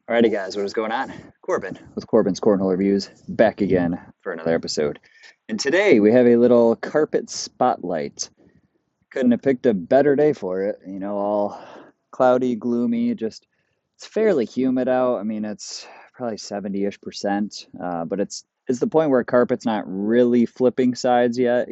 Alrighty, guys, what is going on? Corbin with Corbin's Cornhole Reviews back again for another episode. And today we have a little carpet spotlight. Couldn't have picked a better day for it. All cloudy, gloomy, just it's fairly humid out. I mean, it's probably 70-ish percent, but it's the point where carpet's not really flipping sides yet.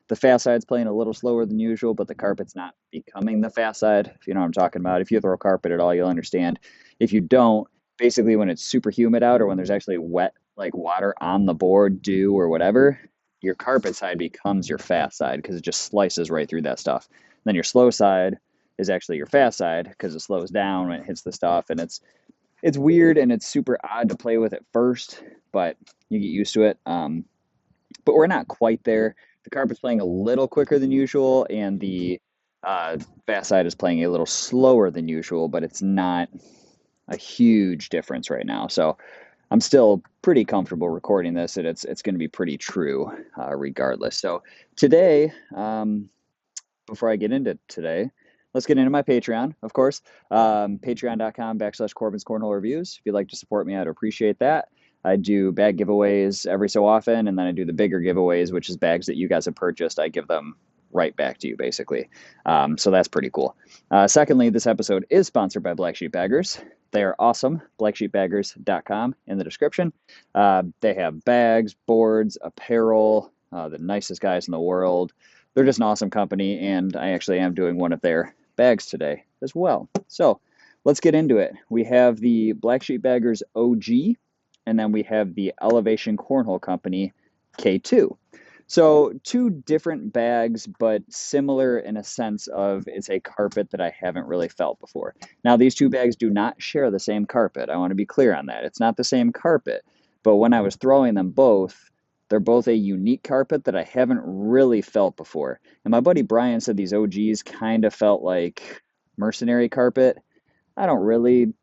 The fast side's playing a little slower than usual, but the carpet's not becoming the fast side. If you know what I'm talking about. If you throw carpet at all, you'll understand. If you don't, basically when it's super humid out or when there's actually wet like water on the board, dew or whatever, your carpet side becomes your fast side because it just slices right through that stuff. And then your slow side is actually your fast side because it slows down when it hits the stuff, and it's weird and it's super odd to play with at first, but you get used to it. But we're not quite there. The carpet's playing a little quicker than usual, and the fast side is playing a little slower than usual, but it's not a huge difference right now. So I'm still pretty comfortable recording this, and it's going to be pretty true regardless. So today, before I get into today, let's get into my Patreon, of course. Patreon.com/Corbin's Cornhole Reviews. If you'd like to support me, I'd appreciate that. I do bag giveaways every so often, and then I do the bigger giveaways, which is bags that you guys have purchased. I give them right back to you, basically. So that's pretty cool. Secondly, this episode is sponsored by Black Sheep Baggers. They are awesome. BlackSheepBaggers.com in the description. They have bags, boards, apparel, the nicest guys in the world. They're just an awesome company, and I actually am doing one of their bags today as well. So let's get into it. We have the Black Sheep Baggers OG, and then we have the Elevation Cornhole Company K2. So two different bags, but similar in a sense of it's a carpet that I haven't really felt before. Now, these two bags do not share the same carpet. I want to be clear on that. It's not the same carpet, but when I was throwing them both, they're both a unique carpet that I haven't really felt before. And my buddy Brian said these OGs kind of felt like mercenary carpet. I don't really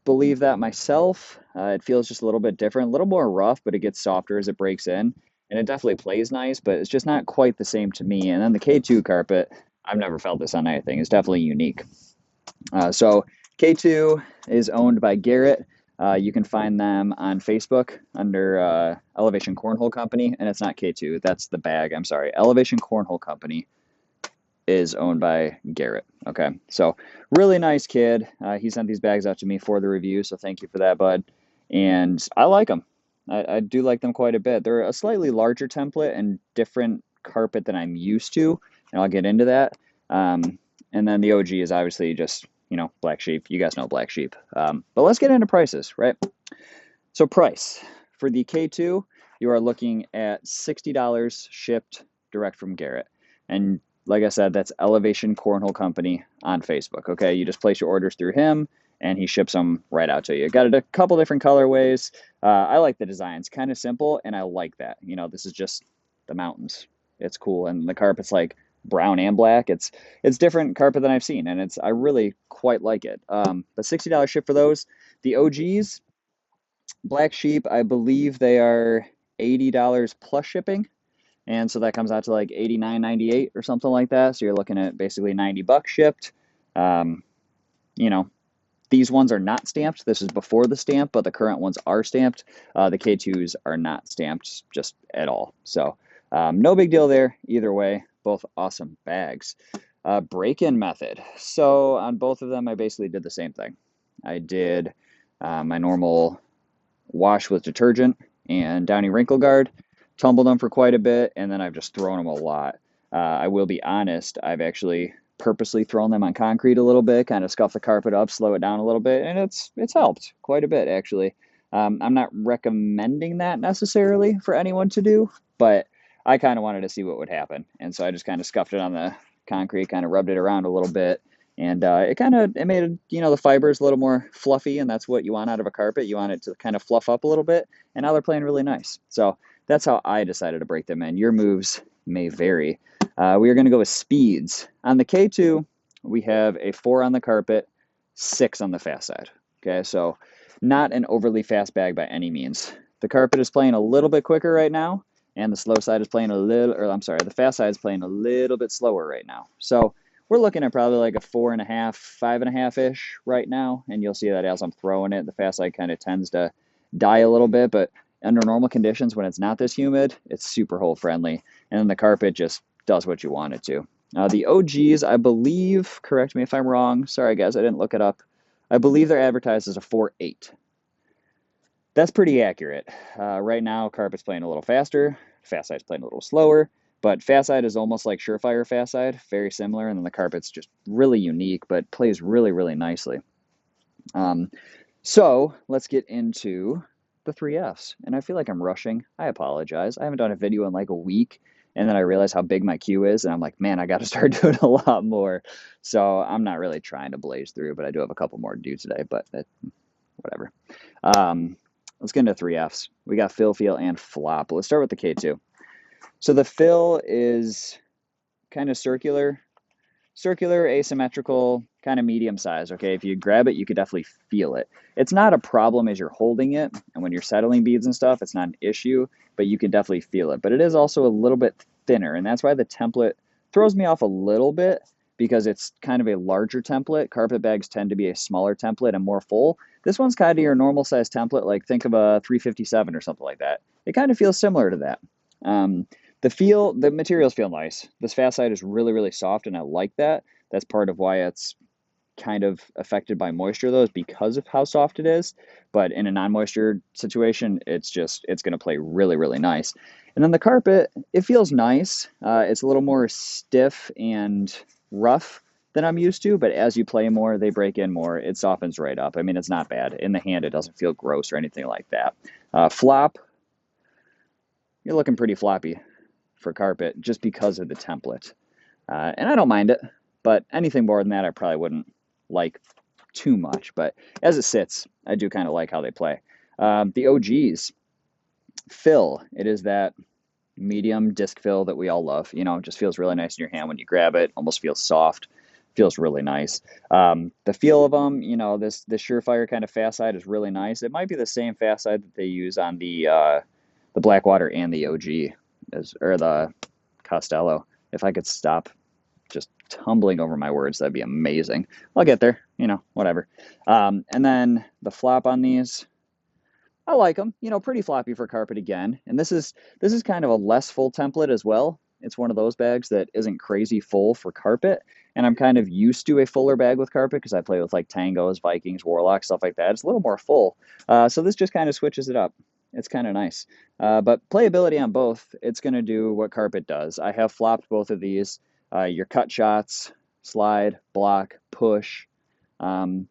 believe that myself. It feels just a little bit different, a little more rough, but it gets softer as it breaks in. And it definitely plays nice, but it's just not quite the same to me. And then the K2 carpet, I've never felt this on anything. It's definitely unique. So K2 is owned by Garrett. You can find them on Facebook under Elevation Cornhole Company, and it's not K2. That's the bag. I'm sorry. Elevation Cornhole Company is owned by Garrett. Okay, so really nice kid. He sent these bags out to me for the review, so thank you for that, bud. And I like them. I do like them quite a bit. They're a slightly larger template and different carpet than I'm used to, and I'll get into that. And then the OG is obviously just, Black Sheep. You guys know Black Sheep. But let's get into prices, right? So price for the K2, you are looking at $60 shipped direct from Garrett. And like I said, that's Elevation Cornhole Company on Facebook. Okay, you just place your orders through him, and he ships them right out to you. Got it a couple different colorways. I like the designs, kind of simple, and I like that. This is just the mountains. It's cool, and the carpet's like brown and black. It's different carpet than I've seen, and I really quite like it. But $60 ship for those. The OGs, Black Sheep, I believe they are $80 plus shipping. And so that comes out to like 89.98 or something like that. So you're looking at basically $90 shipped. Um, you know, these ones are not stamped. This is before the stamp, but the current ones are stamped. The K2s are not stamped just at all. So no big deal there either way. Both awesome bags. Break-in method. So on both of them, I basically did the same thing. I did my normal wash with detergent and Downy Wrinkle Guard, tumbled them for quite a bit, and then I've just thrown them a lot. I will be honest, I've actually purposely thrown them on concrete a little bit, kind of scuff the carpet up, slow it down a little bit, and it's helped quite a bit actually. I'm not recommending that necessarily for anyone to do, but I kind of wanted to see what would happen, and so I just kind of scuffed it on the concrete, kind of rubbed it around a little bit, and it made it, the fibers a little more fluffy, and that's what you want out of a carpet. You want it to kind of fluff up a little bit, and now they're playing really nice. So that's how I decided to break them in. Your moves may vary. We are going to go with speeds. On the K2, we have a 4 on the carpet, 6 on the fast side. Okay, so not an overly fast bag by any means. The carpet is playing a little bit quicker right now, and the slow side is playing the fast side is playing a little bit slower right now. So we're looking at probably like a 4.5, 5.5-ish right now. And you'll see that as I'm throwing it, the fast side kind of tends to die a little bit, but under normal conditions, when it's not this humid, it's super hole friendly. And then the carpet just does what you want it to. The OGs, I believe, correct me if I'm wrong. Sorry, guys, I didn't look it up. I believe they're advertised as a 4.8. That's pretty accurate. Right now, carpet's playing a little faster, fast side's playing a little slower, but fast side is almost like surefire fast side, very similar, and then the carpet's just really unique, but plays really, really nicely. Um, so let's get into the 3Fs. And I feel like I'm rushing. I apologize. I haven't done a video in like a week, and then I realized how big my queue is, and I'm like, man, I got to start doing a lot more. So I'm not really trying to blaze through, but I do have a couple more to do today, but whatever. Um, let's get into 3Fs. We got fill, feel, and flop. Let's start with the K2. So the fill is kind of circular, asymmetrical, kind of medium size. Okay, if you grab it, you could definitely feel it. It's not a problem as you're holding it, and when you're settling beads and stuff, it's not an issue, but you can definitely feel it. But it is also a little bit thinner, and that's why the template throws me off a little bit because it's kind of a larger template. Carpet bags tend to be a smaller template and more full. This one's kind of your normal size template, like think of a 357 or something like that. It kind of feels similar to that. Um, the materials feel nice. This fast side is really, really soft, and I like that. That's part of why it's kind of affected by moisture, though, is because of how soft it is. But in a non-moisture situation, it's going to play really, really nice. And then the carpet, it feels nice. It's a little more stiff and rough than I'm used to, but as you play more, they break in more. It softens right up. I mean, it's not bad. In the hand, it doesn't feel gross or anything like that. Flop, you're looking pretty floppy for carpet just because of the template. And I don't mind it, but anything more than that, I probably wouldn't like too much. But as it sits, I do kind of like how they play. The OGs, fill, it is that medium disc fill that we all love. You know, it just feels really nice in your hand when you grab it, almost feels soft. Feels really nice. The feel of them, you know, this surefire kind of fast side is really nice. It might be the same fast side that they use on the Blackwater and the OG, or the Costello. If I could stop just tumbling over my words, that'd be amazing. I'll get there, you know, whatever. And then the flop on these, I like them, you know, pretty floppy for carpet again. And this is kind of a less full template as well. It's one of those bags that isn't crazy full for carpet. And I'm kind of used to a fuller bag with carpet because I play with like Tangos, Vikings, Warlocks, stuff like that. It's a little more full. So this just kind of switches it up. It's kind of nice. But playability on both, it's going to do what carpet does. I have flopped both of these. Your cut shots, slide, block, push. Um,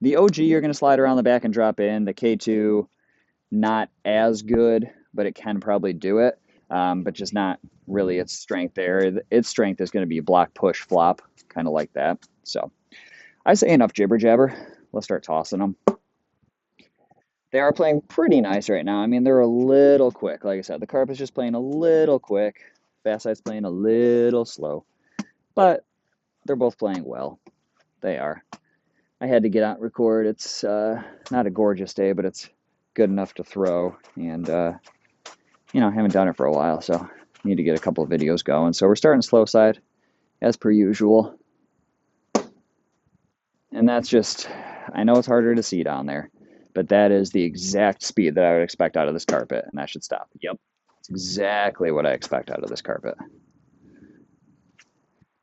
the OG, you're going to slide around the back and drop in. The K2, not as good, but it can probably do it. But just not really its strength there. Its strength is going to be block, push, flop, kind of like that. So I say enough jibber jabber. Let's start tossing them. They are playing pretty nice right now. I mean, they're a little quick. Like I said, the carpet's just playing a little quick. Fast side's playing a little slow. But they're both playing well. They are. I had to get out and record. It's not a gorgeous day, but it's good enough to throw. And, you know, I haven't done it for a while, so need to get a couple of videos going. So we're starting slow side, as per usual. And that's just, I know it's harder to see down there, but that is the exact speed that I would expect out of this carpet, and that should stop. Yep, it's exactly what I expect out of this carpet.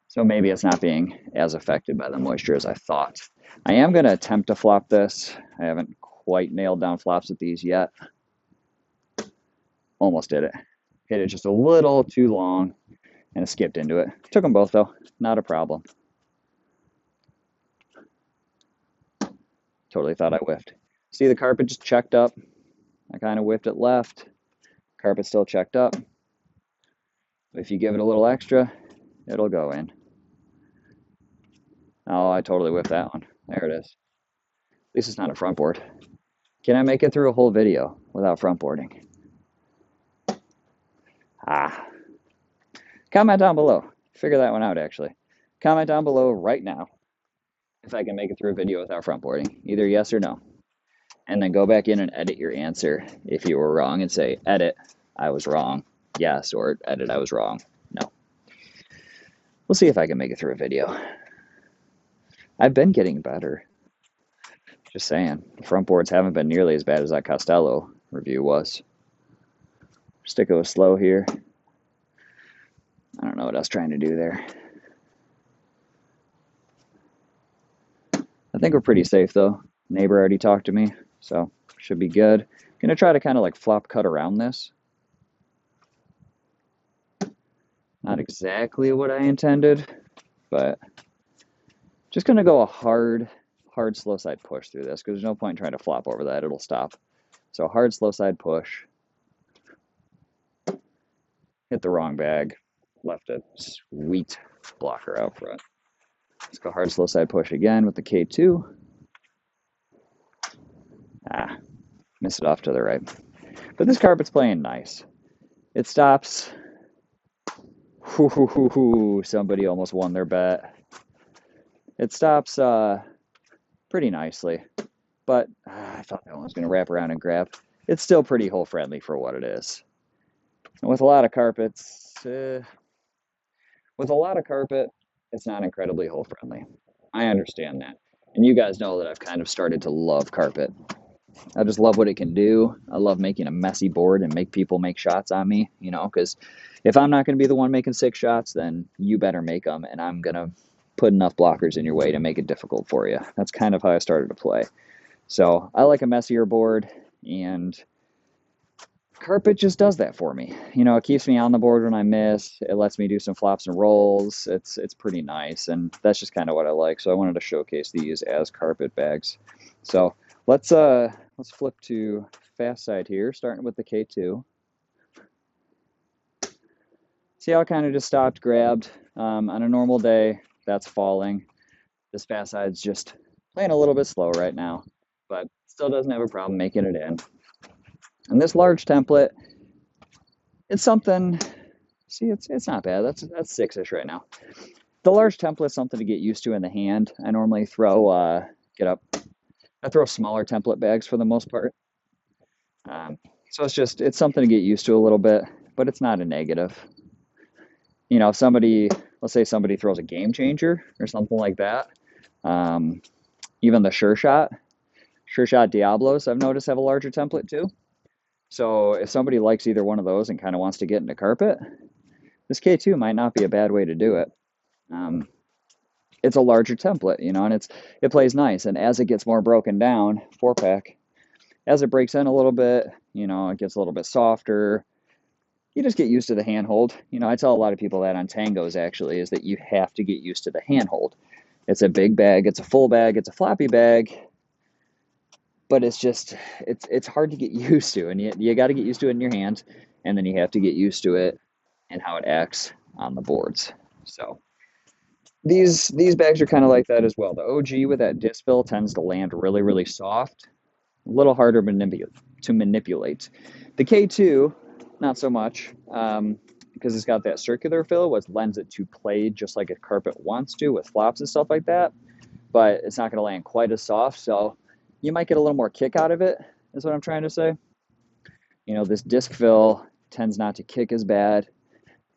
So maybe it's not being as affected by the moisture as I thought. I am going to attempt to flop this. I haven't quite nailed down flops with these yet. Almost did it. Hit it just a little too long and it skipped into it. Took them both though, not a problem. Totally thought I whiffed. See, the carpet just checked up. I kind of whiffed it left. Carpet still checked up. If you give it a little extra, it'll go in. Oh, I totally whiffed that one. There it is. At least it's not a front board. Can I make it through a whole video without front boarding? Ah. Comment down below. Figure that one out, actually. Comment down below right now if I can make it through a video without front boarding. Either yes or no. And then go back in and edit your answer if you were wrong and say, edit, I was wrong. Yes, or edit, I was wrong. No. We'll see if I can make it through a video. I've been getting better. Just saying. The front boards haven't been nearly as bad as that Costello review was. Stick it was slow here. I don't know what I was trying to do there. I think we're pretty safe though. Neighbor already talked to me, so should be good. Gonna try to kind of like flop cut around this. Not exactly what I intended, but just gonna go a hard slow side push through this because there's no point in trying to flop over that. It'll stop. So hard slow side push. Hit the wrong bag. Left a sweet blocker out front. Let's go hard slow side push again with the K2. Ah, missed it off to the right. But this carpet's playing nice. It stops. Somebody almost won their bet. It stops pretty nicely, but I thought that one was going to wrap around and grab. It's still pretty hole friendly for what it is. And with a lot of carpets, it's not incredibly hole friendly. I understand that. And you guys know that I've kind of started to love carpet. I just love what it can do. I love making a messy board and make people make shots on me, you know, because if I'm not going to be the one making 6 shots, then you better make them, and I'm going to put enough blockers in your way to make it difficult for you. That's kind of how I started to play. So I like a messier board, and carpet just does that for me. You know, it keeps me on the board when I miss. It lets me do some flops and rolls. It's pretty nice, and that's just kind of what I like. So I wanted to showcase these as carpet bags. So let's flip to fast side here, starting with the K2. See how it kind of just stopped, grabbed. On a normal day, that's falling. This fast side's just playing a little bit slow right now, but still doesn't have a problem making it in. And this large template, it's something. See, it's not bad. That's 6-ish right now. The large template is something to get used to in the hand. I normally throw I throw smaller template bags for the most part. So it's something to get used to a little bit, but it's not a negative. You know, let's say somebody throws a game changer or something like that. Even the Sure Shot Diablos, I've noticed have a larger template too. So if somebody likes either one of those and kind of wants to get into carpet, this K2 might not be a bad way to do it. It's a larger template, you know, and it plays nice. And as it gets more broken down, 4-pack, as it breaks in a little bit, you know, it gets a little bit softer. You just get used to the handhold. You know, I tell a lot of people that on tangos actually is that you have to get used to the handhold. It's a big bag, it's a full bag, it's a floppy bag, but it's hard to get used to, and you got to get used to it in your hand, and then you have to get used to it and how it acts on the boards. So these bags are kind of like that as well. The OG with that disc fill tends to land really, really soft, a little harder to manipulate. The K2, not so much, because it's got that circular fill, which lends it to play just like a carpet wants to with flops and stuff like that, but it's not going to land quite as soft, so you might get a little more kick out of it, is what I'm trying to say. You know, this disc fill tends not to kick as bad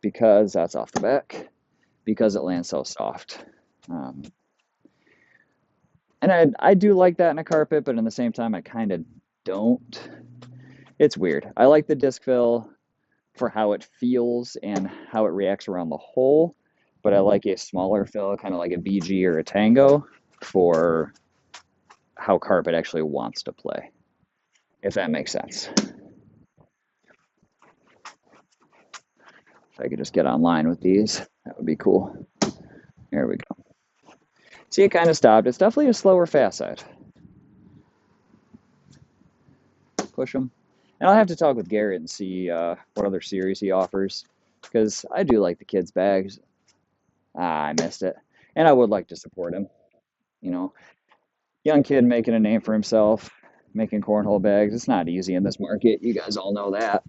because that's off the back, because it lands so soft. And I do like that in a carpet, but in the same time, I kind of don't. It's weird. I like the disc fill for how it feels and how it reacts around the hole, but I like a smaller fill, kind of like a BG or a Tango, for how carpet actually wants to play, if that makes sense. If I could just get online with these, that would be cool. There we go. See, it kind of stopped. It's definitely a slower fast side. Push them. And I'll have to talk with Garrett and see what other series he offers, because I do like the kids' bags. I missed it. And I would like to support him. You know, young kid making a name for himself, making cornhole bags. It's not easy in this market. You guys all know that.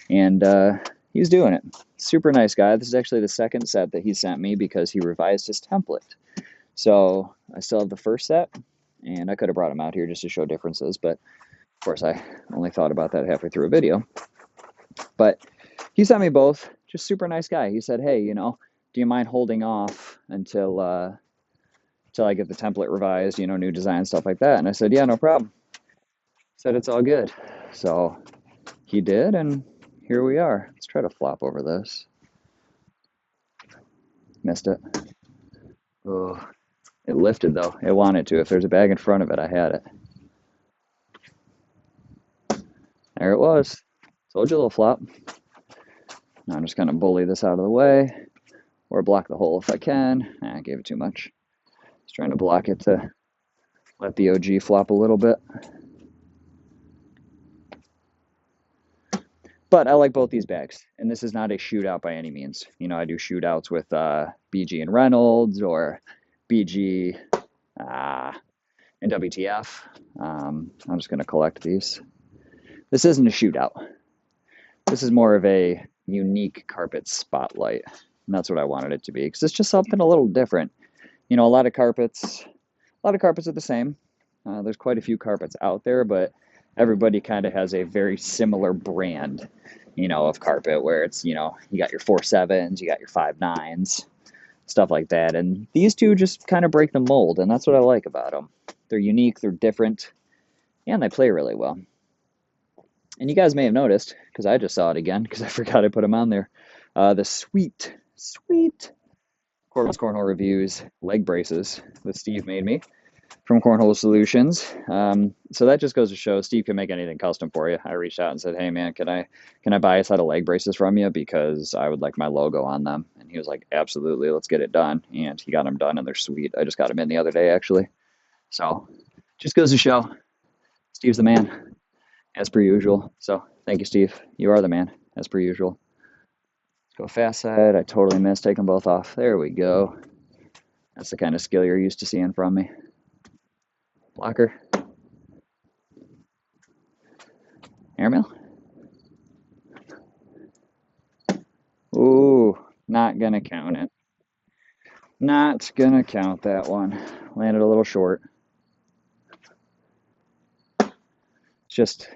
And he's doing it. Super nice guy. This is actually the second set that he sent me because he revised his template. So I still have the first set, and I could have brought him out here just to show differences, but of course I only thought about that halfway through a video. But he sent me both. Just super nice guy. He said, hey, you know, do you mind holding off until I get the template revised, new design, stuff like that? And I said, yeah, no problem. Said it's all good. So he did, and here we are. Let's try to flop over this. Missed it. Oh, it lifted though. It wanted to. If there's a bag in front of it, I had it. There it was. Told you a little flop. Now I'm just going to bully this out of the way or block the hole if I can. I gave it too much. Just trying to block it to let the OG flop a little bit. But I like both these bags, and this is not a shootout by any means. I do shootouts with BG and Reynolds or BG and WTF. I'm just going to collect these. This isn't a shootout. This is more of a unique carpet spotlight, and that's what I wanted it to be, because it's just something a little different. A lot of carpets are the same. There's quite a few carpets out there, but everybody kind of has a very similar brand, of carpet, where it's, you got your 4.7s, you got your 5.9s, stuff like that. And these two just kind of break the mold, and that's what I like about them. They're unique, they're different, and they play really well. And you guys may have noticed, because I just saw it again, because I forgot I put them on there, the sweet Cornhole Reviews leg braces that Steve made me from Cornhole Solutions. So that just goes to show Steve can make anything custom for you. I reached out and said, hey man, can I buy a set of leg braces from you, because I would like my logo on them? And he was like, absolutely, let's get it done. And he got them done, and they're sweet. I just got them in the other day, actually. So just goes to show Steve's the man, as per usual. So thank you, Steve. You are the man, as per usual. Let's go fast side. I totally missed. Take them both off. There we go. That's the kind of skill you're used to seeing from me. Blocker. Airmail. Ooh, not gonna count it. Not gonna count that one. Landed a little short. Just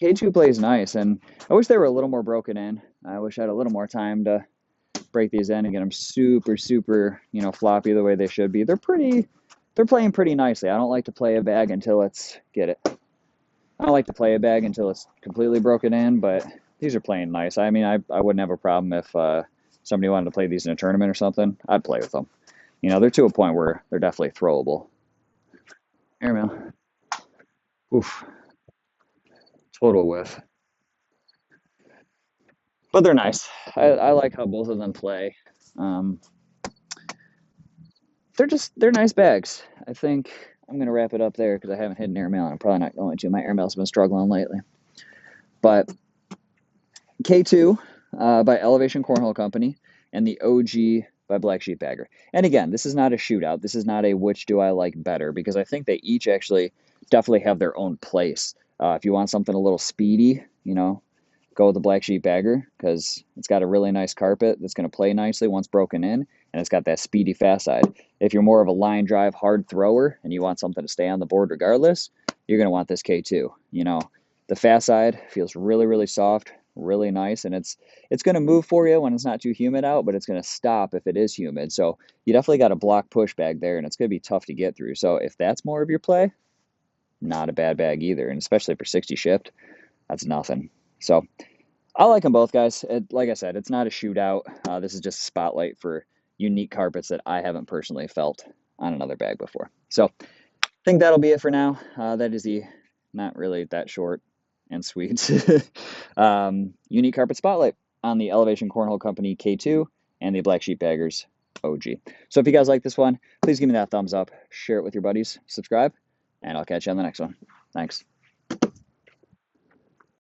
K2 plays nice, and I wish they were a little more broken in. I wish I had a little more time to break these in and get them super, floppy the way they should be. They're playing pretty nicely. I don't like to play a bag until it's, get it. I don't like to play a bag until it's completely broken in, but these are playing nice. I mean, I wouldn't have a problem if somebody wanted to play these in a tournament or something. I'd play with them. They're to a point where they're definitely throwable. Airmail. Oof. Total whiff. But they're nice. I like how both of them play. They're nice bags. I think I'm going to wrap it up there, because I haven't hit an airmail, and I'm probably not going to. My airmail's been struggling lately. But K2 by Elevation Cornhole Company, and the OG by Black Sheep Bagger. And again, this is not a shootout. This is not a which do I like better, because I think they each actually definitely have their own place. If you want something a little speedy, go with the Black Sheep Bagger, because it's got a really nice carpet that's going to play nicely once broken in, and it's got that speedy fast side. If you're more of a line drive hard thrower and you want something to stay on the board regardless, you're going to want this K2. The fast side feels really soft, really nice, and it's going to move for you when it's not too humid out, but it's going to stop if it is humid. So you definitely got a block push bag there, and it's going to be tough to get through. So if that's more of your play, not a bad bag either, and especially for 60 shipped, that's nothing. So I like them both, guys. Like I said, it's not a shootout. This is just a spotlight for unique carpets that I haven't personally felt on another bag before. So I think that'll be it for now. That is the not really that short and sweet unique carpet spotlight on the Elevation Cornhole Company K2 and the Black Sheep Baggers OG. So if you guys like this one, please give me that thumbs up, share it with your buddies, subscribe, and I'll catch you on the next one. Thanks.